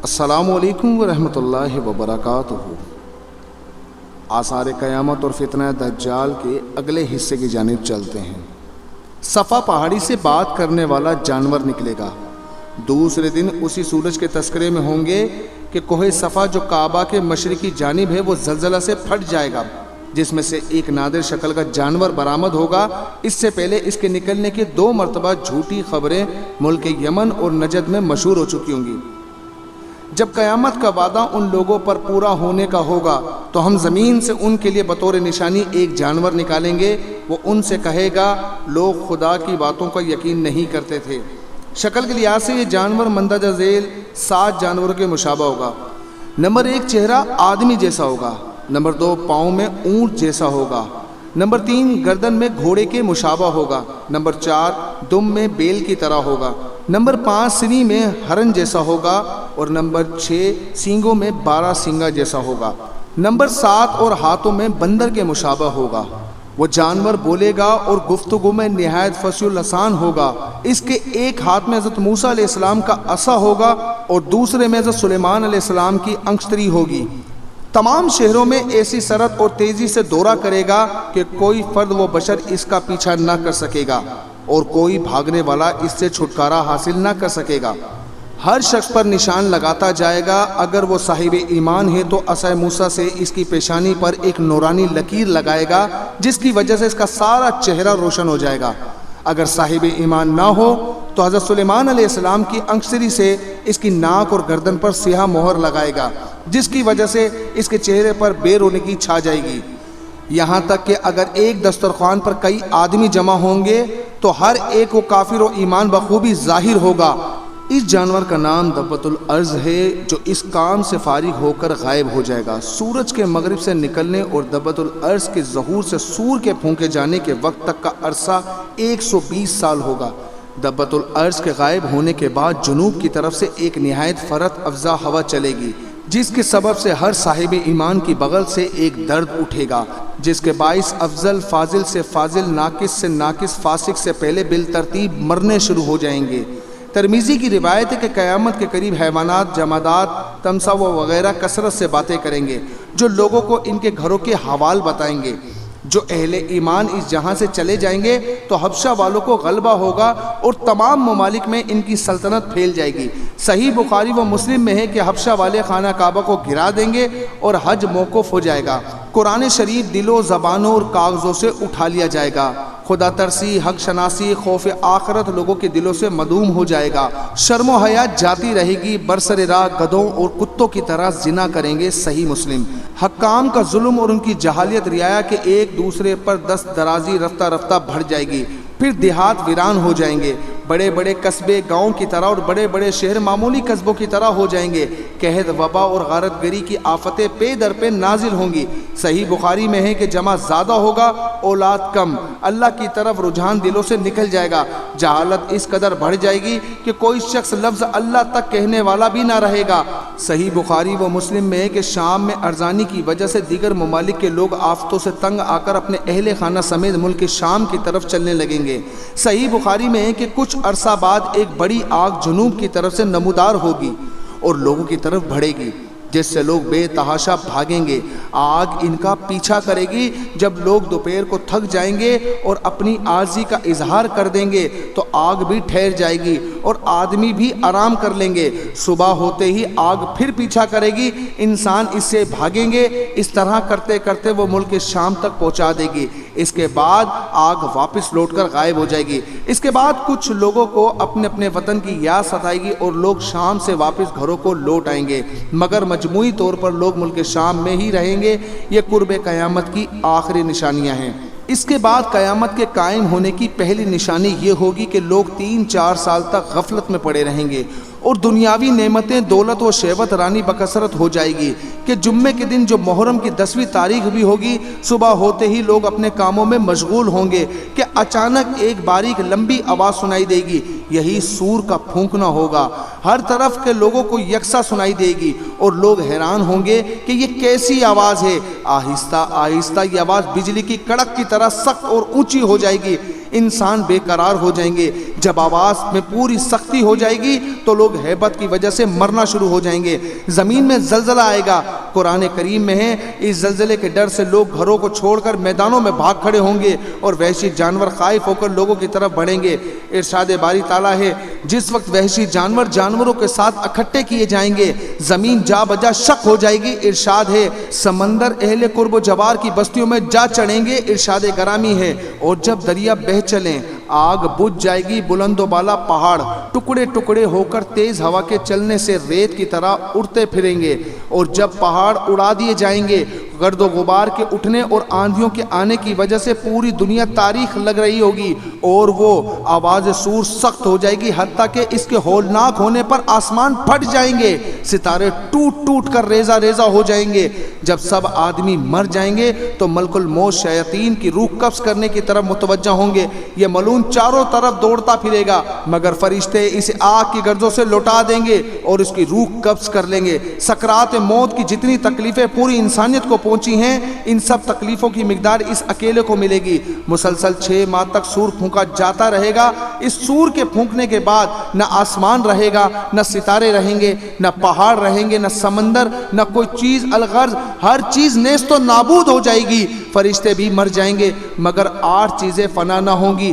السلام علیکم ورحمۃ اللہ وبرکاتہ۔ آثار قیامت اور فتنہ دجال کے اگلے حصے کی جانب چلتے ہیں۔ صفا پہاڑی سے بات کرنے والا جانور نکلے گا۔ دوسرے دن اسی سورج کے تذکرے میں ہوں گے کہ کوہ صفا جو کعبہ کے مشرقی جانب ہے وہ زلزلہ سے پھٹ جائے گا، جس میں سے ایک نادر شکل کا جانور برآمد ہوگا۔ اس سے پہلے اس کے نکلنے کی 2 مرتبہ جھوٹی خبریں ملک یمن اور نجد میں مشہور ہو چکی ہوں گی۔ جب قیامت کا وعدہ ان لوگوں پر پورا ہونے کا ہوگا تو ہم زمین سے ان کے لیے بطور نشانی ایک جانور نکالیں گے۔ وہ ان سے کہے گا لوگ خدا کی باتوں کا یقین نہیں کرتے تھے۔ شکل کے لحاظ سے یہ جانور مندرجہ ذیل 7 جانوروں کے مشابہ ہوگا۔ نمبر 1 چہرہ آدمی جیسا ہوگا۔ نمبر 2 پاؤں میں اونٹ جیسا ہوگا۔ نمبر 3 گردن میں گھوڑے کے مشابہ ہوگا۔ نمبر 4 دم میں بیل کی طرح ہوگا۔ نمبر 5 سینی میں ہرن جیسا ہوگا، اور نمبر 6 سینگوں میں 12 سینگا جیسا ہوگا۔ نمبر 7 اور ہاتھوں میں بندر کے مشابہ ہوگا۔ وہ جانور بولے گا اور گفتگو میں نہایت فصیح اللسان ہوگا۔ اس کے ایک ہاتھ میں حضرت موسیٰ علیہ السلام کا عصا ہوگا اور دوسرے میں حضرت سلیمان علیہ السلام کی انگشتری ہوگی۔ تمام شہروں میں ایسی سرعت اور تیزی سے دورہ کرے گا کہ کوئی فرد و بشر اس کا پیچھا نہ کر سکے گا اور کوئی بھاگنے والا اس سے چھٹکارا حاصل نہ کر سکے گا۔ ہر شخص پر نشان لگاتا جائے گا۔ اگر وہ صاحب ایمان ہے تو عصا موسیٰ سے اس کی پیشانی پر ایک نورانی لکیر لگائے گا، جس کی وجہ سے اس کا سارا چہرہ روشن ہو جائے گا۔ اگر صاحب ایمان نہ ہو تو حضرت سلیمان علیہ السلام کی انگشتری سے اس کی ناک اور گردن پر سیاہ مہر لگائے گا، جس کی وجہ سے اس کے چہرے پر بے رونقی چھا جائے گی۔ یہاں تک کہ اگر ایک دسترخوان پر کئی آدمی جمع ہوں گے تو ہر ایک کو کافر و ایمان بخوبی ظاہر ہوگا۔ اس جانور کا نام دبۃ الارض ہے، جو اس کام سے فارغ ہو کر غائب ہو جائے گا۔ سورج کے مغرب سے نکلنے اور دبۃ الارض کے ظہور سے سور کے پھونکے جانے کے وقت تک کا عرصہ 120 سال ہوگا۔ دبۃ الارض کے غائب ہونے کے بعد جنوب کی طرف سے ایک نہایت فرت افزا ہوا چلے گی، جس کے سبب سے ہر صاحب ایمان کی بغل سے ایک درد اٹھے گا، جس کے باعث افضل فاضل سے فاضل، ناقص سے ناقص، فاسق سے پہلے بالترتیب مرنے شروع ہو جائیں گے۔ ترمذی کی روایت ہے کہ قیامت کے قریب حیوانات، جمادات، تمساح وغیرہ کثرت سے باتیں کریں گے، جو لوگوں کو ان کے گھروں کے حوال بتائیں گے۔ جو اہل ایمان اس جہاں سے چلے جائیں گے تو حبشہ والوں کو غلبہ ہوگا اور تمام ممالک میں ان کی سلطنت پھیل جائے گی۔ صحیح بخاری و مسلم میں ہے کہ حبشہ والے خانہ کعبہ کو گرا دیں گے اور حج موقوف ہو جائے گا۔ قرآن شریف دلوں، زبانوں اور کاغذوں سے اٹھا لیا جائے گا۔ خدا ترسی، حق شناسی، خوف آخرت لوگوں کے دلوں سے مدوم ہو جائے گا۔ شرم و حیا جاتی رہے گی۔ برسر راہ گدھوں اور کتوں کی طرح زنا کریں گے۔ صحیح مسلم۔ حکام کا ظلم اور ان کی جہالیت رعایا کے ایک دوسرے پر دست درازی رفتہ رفتہ بڑھ جائے گی۔ پھر دیہات ویران ہو جائیں گے۔ بڑے بڑے قصبے گاؤں کی طرح اور بڑے بڑے شہر معمولی قصبوں کی طرح ہو جائیں گے۔ قحط، وبا اور غارت گری کی آفتیں پے در پہ نازل ہوں گی۔ صحیح بخاری میں ہے کہ جمع زیادہ ہوگا، اولاد کم۔ اللہ کی طرف رجحان دلوں سے نکل جائے گا۔ جہالت اس قدر بڑھ جائے گی کہ کوئی شخص لفظ اللہ تک کہنے والا بھی نہ رہے گا۔ صحیح بخاری و مسلم میں ہے کہ شام میں ارزانی کی وجہ سے دیگر ممالک کے لوگ آفتوں سے تنگ آ کر اپنے اہل خانہ سمیت ملک شام کی طرف چلنے لگیں گے۔ صحیح بخاری میں ہے کہ کچھ عرصہ بعد ایک بڑی آگ جنوب کی طرف سے نمودار ہوگی اور لوگوں کی طرف بڑھے گی، جس سے لوگ بے تحاشا بھاگیں گے۔ آگ ان کا پیچھا کرے گی۔ جب لوگ دوپہر کو تھک جائیں گے اور اپنی عاجزی کا اظہار کر دیں گے تو آگ بھی ٹھہر جائے گی اور آدمی بھی آرام کر لیں گے۔ صبح ہوتے ہی آگ پھر پیچھا کرے گی۔ انسان اس سے بھاگیں گے۔ اس طرح کرتے کرتے وہ ملک شام تک پہنچا دے گی۔ اس کے بعد آگ واپس لوٹ کر غائب ہو جائے گی۔ اس کے بعد کچھ لوگوں کو اپنے اپنے وطن کی یاد ستائے گی اور لوگ شام سے واپس گھروں کو لوٹ آئیں گے، مگر مجموعی طور پر لوگ ملک شام میں ہی رہیں گے۔ یہ قرب قیامت کی آخری نشانیاں ہیں۔ اس کے بعد قیامت کے قائم ہونے کی پہلی نشانی یہ ہوگی کہ لوگ 3-4 سال تک غفلت میں پڑے رہیں گے اور دنیاوی نعمتیں، دولت و شہوت رانی بکثرت ہو جائے گی کہ جمعے کے دن جو محرم کی 10ویں تاریخ بھی ہوگی، صبح ہوتے ہی لوگ اپنے کاموں میں مشغول ہوں گے کہ اچانک ایک باریک لمبی آواز سنائی دے گی۔ یہی سور کا پھونکنا ہوگا۔ ہر طرف کے لوگوں کو یکساں سنائی دے گی اور لوگ حیران ہوں گے کہ یہ کیسی آواز ہے۔ آہستہ آہستہ یہ آواز بجلی کی کڑک کی طرح سخت اور اونچی ہو جائے گی۔ انسان بے قرار ہو جائیں گے۔ جب آواز میں پوری سختی ہو جائے گی تو لوگ ہیبت کی وجہ سے مرنا شروع ہو جائیں گے۔ زمین میں زلزلہ آئے گا، قرآن کریم میں ہے اس زلزلے کے ڈر سے لوگ گھروں کو چھوڑ کر میدانوں میں بھاگ کھڑے ہوں گے اور وحشی جانور خائف ہو کر لوگوں کی طرف بڑھیں گے۔ ارشاد باری تعالیٰ ہے جس وقت وحشی جانوروں کے ساتھ اکٹھے کیے جائیں گے زمین جا بجا شک ہو جائے گی۔ ارشاد ہے سمندر اہل قرب و جوار کی بستیوں میں جا چڑھیں گے۔ ارشاد گرامی ہے اور جب دریا بہہ چلیں آگ بجھ جائے گی، بلند و بالا پہاڑ ٹکڑے ٹکڑے ہو کر تیز ہوا کے چلنے سے ریت کی طرح اڑتے پھریں گے، اور جب پہاڑ اڑا دیے جائیں گے گرد و غبار کے اٹھنے اور آندھیوں کے آنے کی وجہ سے پوری دنیا تاریخ لگ رہی ہوگی، اور وہ آواز سور سخت ہو جائے گی حتیٰ کہ اس کے ہولناک ہونے پر آسمان پھٹ جائیں گے، ستارے ٹوٹ ٹوٹ کر ریزہ ریزہ ہو جائیں گے۔ جب سب آدمی مر جائیں گے تو ملک الموت شیاطین کی روح قبض کرنے کی طرف متوجہ ہوں گے۔ یہ ملعون چاروں طرف دوڑتا پھرے گا مگر فرشتے اسے آگ کی گردوں سے لوٹا دیں گے اور اس کی روح قبض کر لیں گے۔ سکرات موت کی جتنی تکلیفیں پوری انسانیت کو پہنچی ہیں ان سب تکلیفوں کی مقدار اس اکیلے کو ملے گی۔ مسلسل 6 ماہ تک سور پھونکا جاتا رہے گا۔ اس سور کے پھونکنے کے بعد نہ آسمان رہے گا، نہ ستارے رہیں گے، نہ پہاڑ رہیں گے، نہ سمندر، نہ کوئی چیز، الغرض ہر چیز نیست و نابود ہو جائے گی۔ فرشتے بھی مر جائیں گے مگر 8 چیزیں فنا نہ ہوں گی: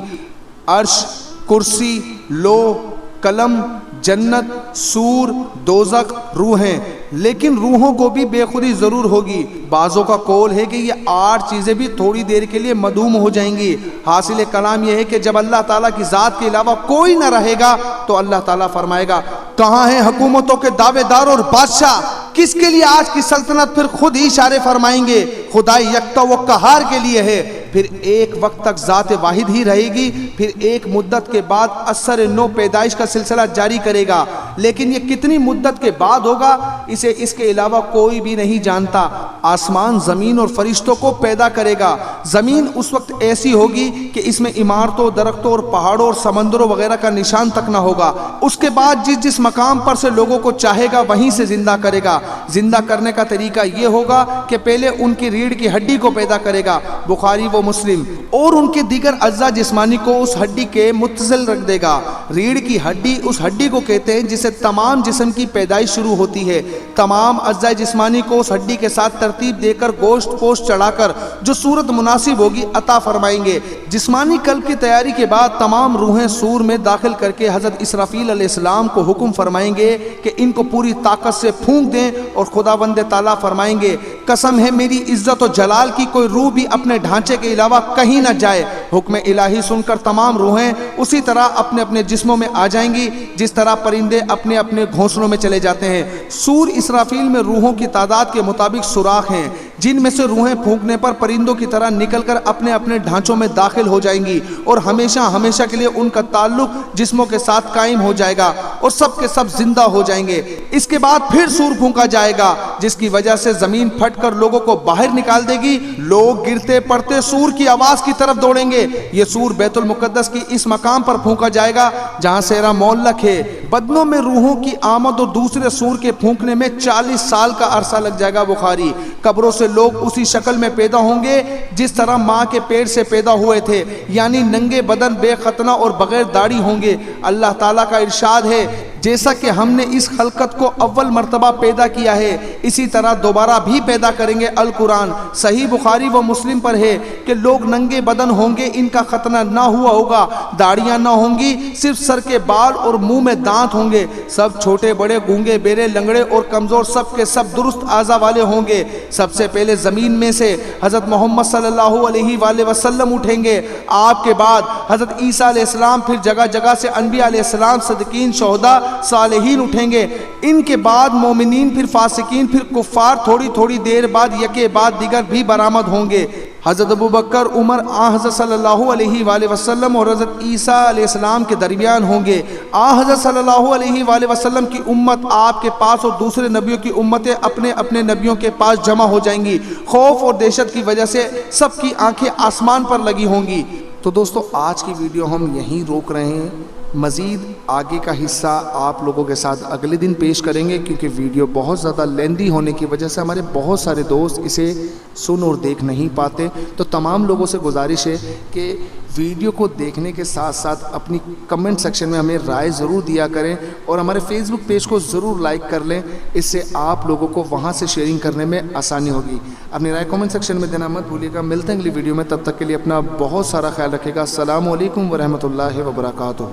عرش، کرسی، لوح، قلم، جنت، سور، دوزخ، روحیں۔ لیکن روحوں کو بھی بے خودی ضرور ہوگی۔ بعضوں کا قول ہے کہ یہ 8 چیزیں بھی تھوڑی دیر کے لیے مدھوم ہو جائیں گی۔ حاصل کلام یہ ہے کہ جب اللہ تعالیٰ کی ذات کے علاوہ کوئی نہ رہے گا تو اللہ تعالیٰ فرمائے گا کہاں ہیں حکومتوں کے دعوے دار اور بادشاہ؟ کس کے لیے آج کی سلطنت؟ پھر خود ہی اشارے فرمائیں گے خدائی یکتا و قہار کے لیے ہے۔ پھر ایک وقت تک ذات واحد ہی رہے گی، پھر ایک مدت کے بعد اثر نو پیدائش کا سلسلہ جاری کرے گا، لیکن یہ کتنی مدت کے بعد ہوگا اسے اس کے علاوہ کوئی بھی نہیں جانتا۔ آسمان زمین اور فرشتوں کو پیدا کرے گا۔ زمین اس وقت ایسی ہوگی کہ اس میں عمارتوں، درختوں اور پہاڑوں اور سمندروں وغیرہ کا نشان تک نہ ہوگا۔ اس کے بعد جس مقام پر سے لوگوں کو چاہے گا وہیں سے زندہ کرے گا۔ زندہ کرنے کا طریقہ یہ ہوگا کہ پہلے ان کی ریڑھ کی ہڈی کو پیدا کرے گا، بخاری و مسلم، اور ان کے دیگر اجزاء جسمانی کو اس ہڈی کے متصل رکھ دے گا۔ ریڑھ کی ہڈی اس ہڈی کو کہتے ہیں جس سے تمام جسم کی پیدائش شروع ہوتی ہے۔ تمام اجزاء جسمانی کو اس ہڈی کے ساتھ ترتیب دے کر گوشت پوشت چڑھا کر جو صورت مناسب ہوگی عطا فرمائیں گے۔ جسمانی قلب کی تیاری کے بعد تمام روحیں سور میں داخل کر کے حضرت اسرافیل علیہ السلام کو حکم فرمائیں گے کہ ان کو پوری طاقت سے پھونک دیں، اور خداوند تعالیٰ فرمائیں گے قسم ہے میری عزت و جلال کی کوئی روح بھی اپنے ڈھانچے کے علاوہ کہیں نہ جائے۔ حکم الہی سن کر تمام روحیں اسی طرح اپنے اپنے جسموں میں آ جائیں گی جس طرح پرندے اپنے اپنے گھونسلوں میں چلے جاتے ہیں۔ سور اسرافیل میں روحوں کی تعداد کے مطابق سوراخ ہیں جن میں سے روحیں پھونکنے پر پرندوں کی طرح نکل کر اپنے اپنے ڈھانچوں میں داخل ہو جائیں گی، اور ہمیشہ ہمیشہ کے لیے ان کا تعلق جسموں کے ساتھ قائم ہو جائے گا اور سب کے سب زندہ ہو جائیں گے۔ اس کے بعد پھر سور پھونکا جائے گا جس کی وجہ سے زمین پھٹ کر لوگوں کو باہر نکال دے گی۔ لوگ گرتے پڑتے سور کی آواز کی طرف دوڑیں گے۔ یہ سور بیت المقدس کی اس مقام پر پھونکا جائے گا جہاں سیرا مولک ہے۔ بدنوں میں روحوں کی آمد اور دوسرے سور کے پھونکنے میں 40 سال کا عرصہ لگ جائے گا، بخاری۔ قبروں سے لوگ اسی شکل میں پیدا ہوں گے جس طرح ماں کے پیٹ سے پیدا ہوئے تھے، یعنی ننگے بدن، بے ختنہ اور بغیر داڑھی ہوں گے۔ اللہ تعالیٰ کا ارشاد ہے جیسا کہ ہم نے اس خلقت کو اول مرتبہ پیدا کیا ہے اسی طرح دوبارہ بھی پیدا کریں گے۔ القرآن صحیح بخاری و مسلم پر ہے کہ لوگ ننگے بدن ہوں گے، ان کا ختنہ نہ ہوا ہوگا، داڑیاں نہ ہوں گی، صرف سر کے بال اور منہ میں دانت ہوں گے۔ سب چھوٹے بڑے، گونگے بیرے، لنگڑے اور کمزور سب کے سب درست اعضاء والے ہوں گے۔ سب سے پہلے زمین میں سے حضرت محمد صلی اللہ علیہ وآلہ وسلم اٹھیں گے۔ آپ کے بعد حضرت عیسیٰ علیہ السلام، پھر جگہ جگہ سے انبیاء علیہ السلام، صدیقین، شہداء، صالحین اٹھیں گے۔ ان کے بعد مومنین، پھر فاسقین، پھر کفار، تھوڑی تھوڑی دیر بعد یکے بعد دیگر بھی برآمد ہوں گے۔ حضرت ابوبکر، عمر، حضرت صلی اللہ علیہ وآلہ وسلم اور حضرت عیسیٰ علیہ السلام کے درمیان ہوں گے۔ حضرت صلی اللہ علیہ وآلہ وسلم کی امت آپ کے پاس اور دوسرے نبیوں کی امتیں اپنے اپنے نبیوں کے پاس جمع ہو جائیں گی۔ خوف اور دہشت کی وجہ سے سب کی آنکھیں آسمان پر لگی ہوں گی۔ تو دوستو آج کی ویڈیو ہم یہیں روک رہے ہیں، مزید آگے کا حصہ آپ لوگوں کے ساتھ اگلے دن پیش کریں گے، کیونکہ ویڈیو بہت زیادہ لیندی ہونے کی وجہ سے ہمارے بہت سارے دوست اسے سن اور دیکھ نہیں پاتے۔ تو تمام لوگوں سے گزارش ہے کہ ویڈیو کو دیکھنے کے ساتھ ساتھ اپنی کمنٹ سیکشن میں ہمیں رائے ضرور دیا کریں اور ہمارے فیس بک پیج کو ضرور لائک کر لیں، اس سے آپ لوگوں کو وہاں سے شیئرنگ کرنے میں آسانی ہوگی۔ اپنی رائے کمنٹ سیکشن میں دینا مت بھولیے گا۔ ملتے ہیں اگلی ویڈیو میں، تب تک کے لیے اپنا بہت سارا خیال رکھے گا۔ السلام علیکم ورحمۃ اللہ وبرکاتہ۔